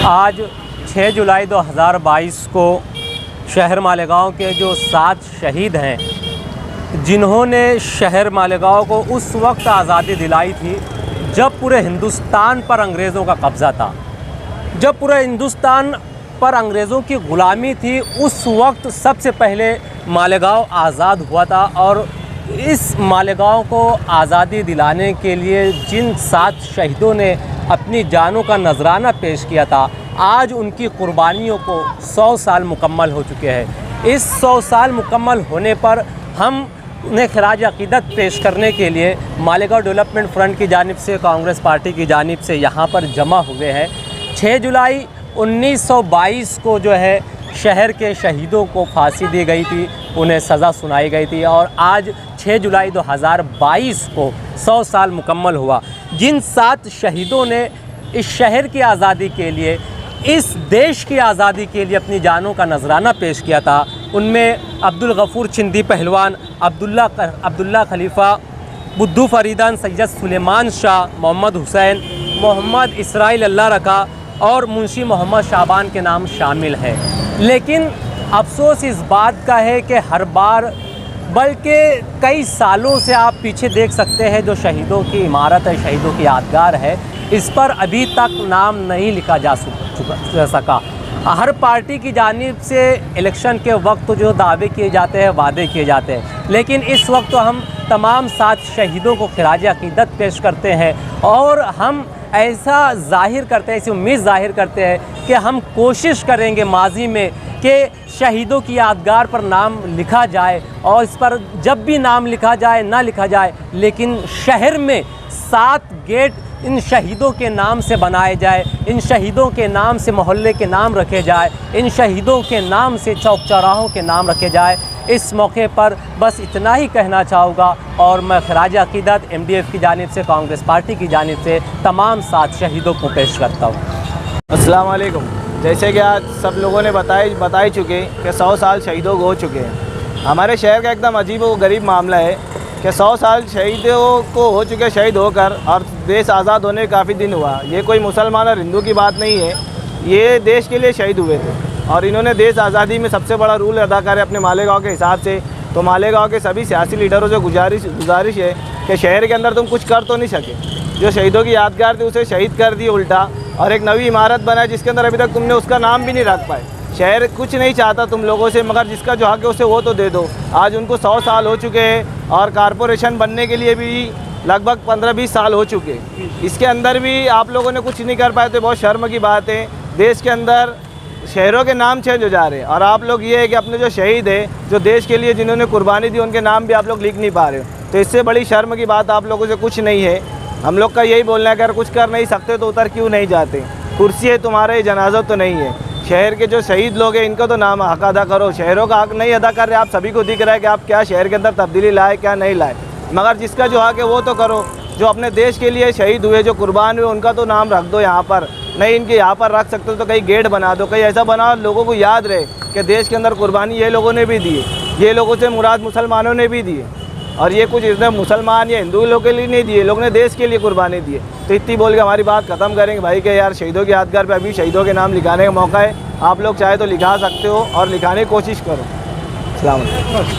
आज 6 जुलाई 2022 को शहर मालेगांव के जो 7 शहीद हैं, जिन्होंने शहर मालेगांव को उस वक्त आज़ादी दिलाई थी जब पूरे हिंदुस्तान पर अंग्रेज़ों का कब्ज़ा था, जब पूरे हिंदुस्तान पर अंग्रेज़ों की ग़ुलामी थी। उस वक्त सबसे पहले मालेगांव आज़ाद हुआ था और इस मालेगांव को आज़ादी दिलाने के लिए जिन 7 शहीदों ने अपनी जानों का नजराना पेश किया था, आज उनकी कुर्बानियों को 100 साल मुकम्मल हो चुके हैं। इस 100 साल मुकम्मल होने पर हम उन्हें खिराज अक़ीदत पेश करने के लिए मालेगांव डेवलपमेंट फ्रंट की जानिब से, कांग्रेस पार्टी की जानिब से यहाँ पर जमा हुए हैं। 6 जुलाई 1922 को जो है शहर के शहीदों को फांसी दी गई थी, उन्हें सज़ा सुनाई गई थी और आज 6 जुलाई 2022 को 100 साल मुकम्मल हुआ। जिन 7 शहीदों ने इस शहर की आज़ादी के लिए, इस देश की आज़ादी के लिए अपनी जानों का नजराना पेश किया था, उनमें अब्दुल गफूर चिंदी पहलवान, अब्दुल्ला खलीफा, बुद्धू फरीदान, सैयद सुलेमान शाह, मोहम्मद हुसैन, मोहम्मद इसराइल अल्लाह रखा और मुंशी मोहम्मद शाबान के नाम शामिल हैं। लेकिन अफसोस इस बात का है कि हर बार, बल्कि कई सालों से आप पीछे देख सकते हैं, जो शहीदों की इमारत है, शहीदों की यादगार है, इस पर अभी तक नाम नहीं लिखा जा सका। हर पार्टी की जानिब से इलेक्शन के वक्त जो दावे किए जाते हैं, वादे किए जाते हैं, लेकिन इस वक्त तो हम तमाम 7 शहीदों को खिराज अक़ीदत पेश करते हैं और हम ऐसा जाहिर करते हैं, ऐसी उम्मीद जाहिर करते हैं कि हम कोशिश करेंगे माजी में कि शहीदों की यादगार पर नाम लिखा जाए और इस पर जब भी नाम लिखा जाए ना लिखा जाए, लेकिन शहर में 7 गेट इन शहीदों के नाम से बनाए जाए, इन शहीदों के नाम से मोहल्ले के नाम रखे जाए, इन शहीदों के नाम से चौक चौराहों के नाम रखे जाए। इस मौके पर बस इतना ही कहना चाहूँगा और मैं खिराज अक़ीदत MDF की जानिब से, कांग्रेस पार्टी की जानिब से तमाम 7 शहीदों को पेश करता हूँ। अस्सलाम वालेकुम। जैसे कि आज सब लोगों ने बताई चुके कि 100 साल शहीदों को हो चुके हैं। हमारे शहर का एकदम अजीब व गरीब मामला है कि 100 साल शहीदों को हो चुके, शहीद होकर, और देश आज़ाद होने काफ़ी दिन हुआ। ये कोई मुसलमान और हिंदू की बात नहीं है, ये देश के लिए शहीद हुए थे और इन्होंने देश आज़ादी में सबसे बड़ा रोल अदा करा अपने मालेगांव के हिसाब से। तो मालेगांव के सभी सियासी लीडरों से गुजारिश है कि शहर के अंदर तुम कुछ कर तो नहीं सके, जो शहीदों की यादगार थी उसे शहीद कर दिए उल्टा, और एक नई इमारत बनाई जिसके अंदर अभी तक तुमने उसका नाम भी नहीं रख पाए। शहर कुछ नहीं चाहता तुम लोगों से, मगर जिसका जो हक है उसे वो तो दे दो। आज उनको 100 साल हो चुके हैं और कारपोरेशन बनने के लिए भी लगभग 15-20 साल हो चुके हैं। इसके अंदर भी आप लोगों ने कुछ नहीं कर पाए, तो बहुत शर्म की बात है। देश के अंदर शहरों के नाम चेंज हो जा रहे हैं और आप लोग ये है कि अपने जो शहीद है, जो देश के लिए जिन्होंने कुर्बानी दी, उनके नाम भी आप लोग लिख नहीं पा रहे हो। तो इससे बड़ी शर्म की बात आप लोगों से कुछ नहीं है। हम लोग का यही बोलना है कि अगर कुछ कर नहीं सकते तो उतर क्यों नहीं जाते। कुर्सी है तुम्हारे, जनाजा तो नहीं है। शहर के जो शहीद लोग हैं, इनका तो नाम हक अदा करो। शहरों का हक नहीं अदा कर रहे, आप सभी को दिख रहा है कि आप क्या शहर के अंदर तब्दीली लाए, क्या नहीं लाए, मगर जिसका जो हक है वो तो करो। जो अपने देश के लिए शहीद हुए, जो कुर्बान हुए, उनका तो नाम रख दो यहाँ पर। नहीं इनके यहाँ पर रख सकते तो कहीं गेट बना दो, कहीं ऐसा बनाओ लोगों को याद रहे कि देश के अंदर कुर्बानी ये लोगों ने भी दी है। ये लोगों से मुराद मुसलमानों ने भी दिए, और ये कुछ इसने मुसलमान या हिंदू लोगों के लिए नहीं दिए, लोगों ने देश के लिए कुर्बानी दी है। तो इतनी बोल के हमारी बात ख़त्म करेंगे भाई कि यार शहीदों की यादगार पे अभी शहीदों के नाम लिखाने का मौका है। आप लोग चाहे तो लिखा सकते हो और लिखाने की कोशिश करो। अस्सलाम वालेकुम।